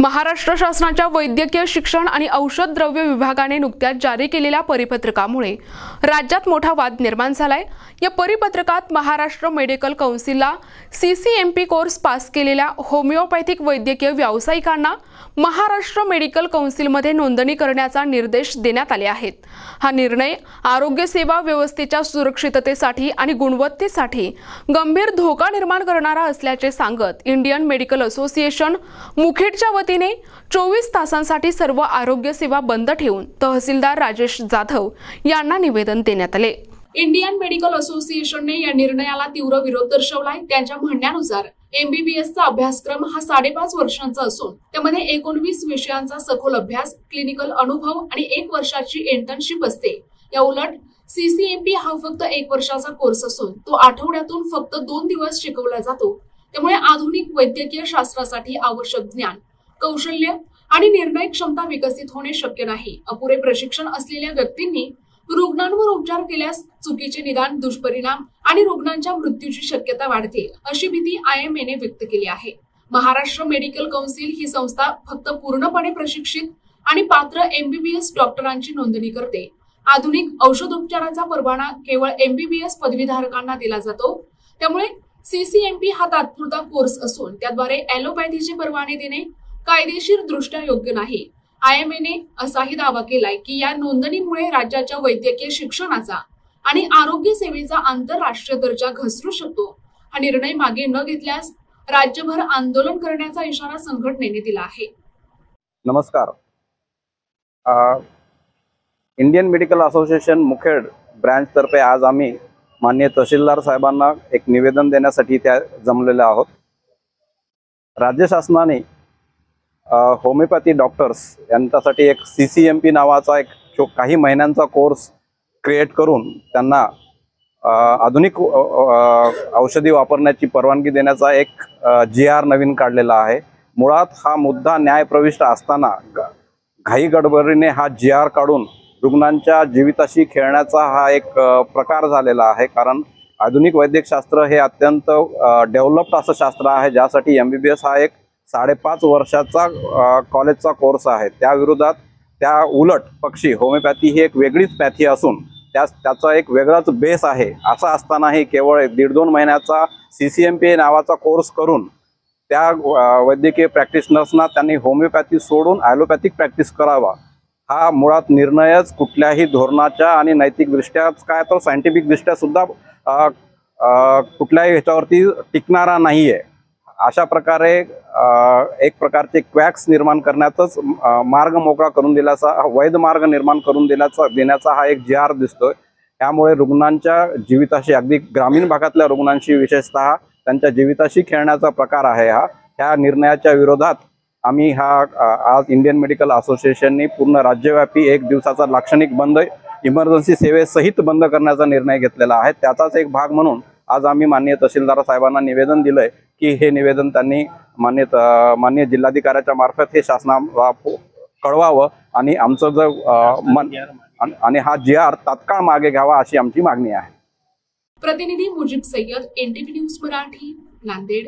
महाराष्ट्र शासनाच्या वैद्यकीय शिक्षण आणि औषध द्रव्य विभागाने नुकत्याच जारी केलेल्या परिपत्रकामुळे राज्यात मोठा वाद निर्माण झालाय। या परिपत्रकात महाराष्ट्र मेडिकल कौन्सिलला CCMP कोर्स पास केलेल्या होमिओपॅथिक वैद्यकीय व्यावसायिकांना महाराष्ट्र मेडिकल कौन्सिलमध्ये नोंदणी करण्याचा निर्देश देण्यात आले आहेत। हा निर्णय आरोग्य सेवा व्यवस्थेच्या सुरक्षिततेसाठी आणि गुणवत्तेसाठी गंभीर धोका निर्माण करणारा असल्याचे सांगत इंडियन मेडिकल असोसिएशन मुखेडच्या वतीने 24 तासांसाठी सर्व आरोग्य सेवा बंद ठेवून तहसीलदार राजेश जाधव यांना निवेदन देण्यात आले। इंडियन मेडिकल असोसिएशनने या निर्णयाला तीव्र विरोध दर्शवलाय। त्यांच्या म्हणण्यानुसार MBBS चा अभ्यासक्रम हा 5.5 वर्षांचा असून त्यामध्ये 19 विषयांचा सखोल अभ्यास, क्लिनिकल अनुभव आणि 1 वर्षाची इंटर्नशिप असते। या उलट CCMP हा फक्त 1 वर्षाचा कोर्स असून तो आठवड्यातून फक्त 2 दिवस शिकवला जातो। त्यामुळे आधुनिक वैद्यकीय शास्त्रासाठी आवश्यक ज्ञान, कौशल्य आणि निर्णय क्षमता विकसित होणे शक्य नाही। अपुरे प्रशिक्षण असलेल्या व्यक्तींनी रुग्णांवर उपचार केल्यास चुकीचे निदान, दुष्परिणाम आणि रुग्णांच्या मृत्यूची शक्यता वाढते, अशी भीती IMA ने व्यक्त केली आहे। महाराष्ट्र मेडिकल कौन्सिल ही संस्था फक्त पूर्णपणे प्रशिक्षित आणि पात्र MBBS डॉक्टरांची नोंदणी करते। आधुनिक औषधोपचाराचा परवाना केवळ MBBS पदवीधारकांना दिला जातो। त्यामुळे CCMP हा तात्पुरता कोर्स असून त्याद्वारे ॲलोपॅथीचे परवाने देणे कायदेशीर दृष्ट्या योग्य नाही। IMA ने असाही दावा केलाय की या नोंदणीमुळे राज्याच्या वैद्यकीय शिक्षणाचा आणि आरोग्य सेवेचा आंतरराष्ट्रीय दर्जा घसरू शकतो। हा निर्णय मागे न घेतल्यास राज्यभर आंदोलन करण्याचा इशारा संघटनेने दिला आहे। नमस्कार। Indian medical association Mukhed branch तर्फे आज आम्ही माननीय तहसीलदार साहेबांना एक निवेदन देण्यासाठी त्या जमलेले आहोत। राज्य शासनाने होमिओपॅथी डॉक्टर्स यांच्यासाठी एक CCMP नावाचा एक काही महिन्यांचा कोर्स क्रिएट करून त्यांना आधुनिक औषधी वापरण्याची परवानगी देण्याचा एक GR नवीन काढलेला आहे। मुळात हा मुद्दा न्यायप्रविष्ट असताना घाई गडबडीने हा GR काढून रुग्णांच्या जीविताशी खेळण्याचा हा एक प्रकार झालेला आहे। कारण आधुनिक वैद्यकशास्त्र हे अत्यंत डेव्हलप्ड असं शास्त्र आहे, ज्यासाठी MBBS हा एक 5.5 वर्षाचा कॉलेजचा कोर्स आहे। त्या विरोधात त्या उलट पक्षी होमिओपॅथी ही एक वेगळीच पॅथी असून त्याचा एक वेगळाच बेस आहे। असं असतानाही केवळ 1.5-2 महिन्याचा CCMP नावाचा कोर्स करून त्या वैद्यकीय प्रॅक्टिशनर्सना त्यांनी होमिओपॅथी सोडून ॲलोपॅथिक प्रॅक्टिस करावा, हा मुळात निर्णयच कुठल्याही धोरणाच्या आणि नैतिकदृष्ट्या काय तर सायंटिफिकदृष्ट्या सुद्धा कुठल्याही ह्याच्यावरती टिकणारा नाही आहे। अशा प्रकारे एक प्रकारचे क्वॅक्स निर्माण करण्याचाच मार्ग मोकळा करून दिल्याचा, वैध मार्ग निर्माण करून देण्याचा हा एक GR दिसतोय। त्यामुळे रुग्णांच्या जीविताशी, अगदी ग्रामीण भागातल्या रुग्णांशी विशेषतः त्यांच्या जीविताशी खेळण्याचा प्रकार आहे हा। ह्या निर्णयाच्या विरोधात आम्ही आज इंडियन मेडिकल असोसिएशनने पूर्ण राज्यव्यापी 1 दिवसाचा लाक्षणिक बंद, इमर्जन्सी सेवेसहित बंद करण्याचा निर्णय घेतलेला आहे। त्याचाच एक भाग म्हणून आज आम्ही माननीय तहसीलदार साहेबांना निवेदन दिलंय की हे निवेदन त्यांनी माननीय जिल्हाधिकाऱ्याच्या मार्फत हे शासनाला कळवावं आणि आमचं आणि हा GR तात्काळ मागे घ्यावा अशी आमची मागणी आहे। प्रतिनिधी मुजीब सय्यद, NTV न्यूज मराठी, नांदेड।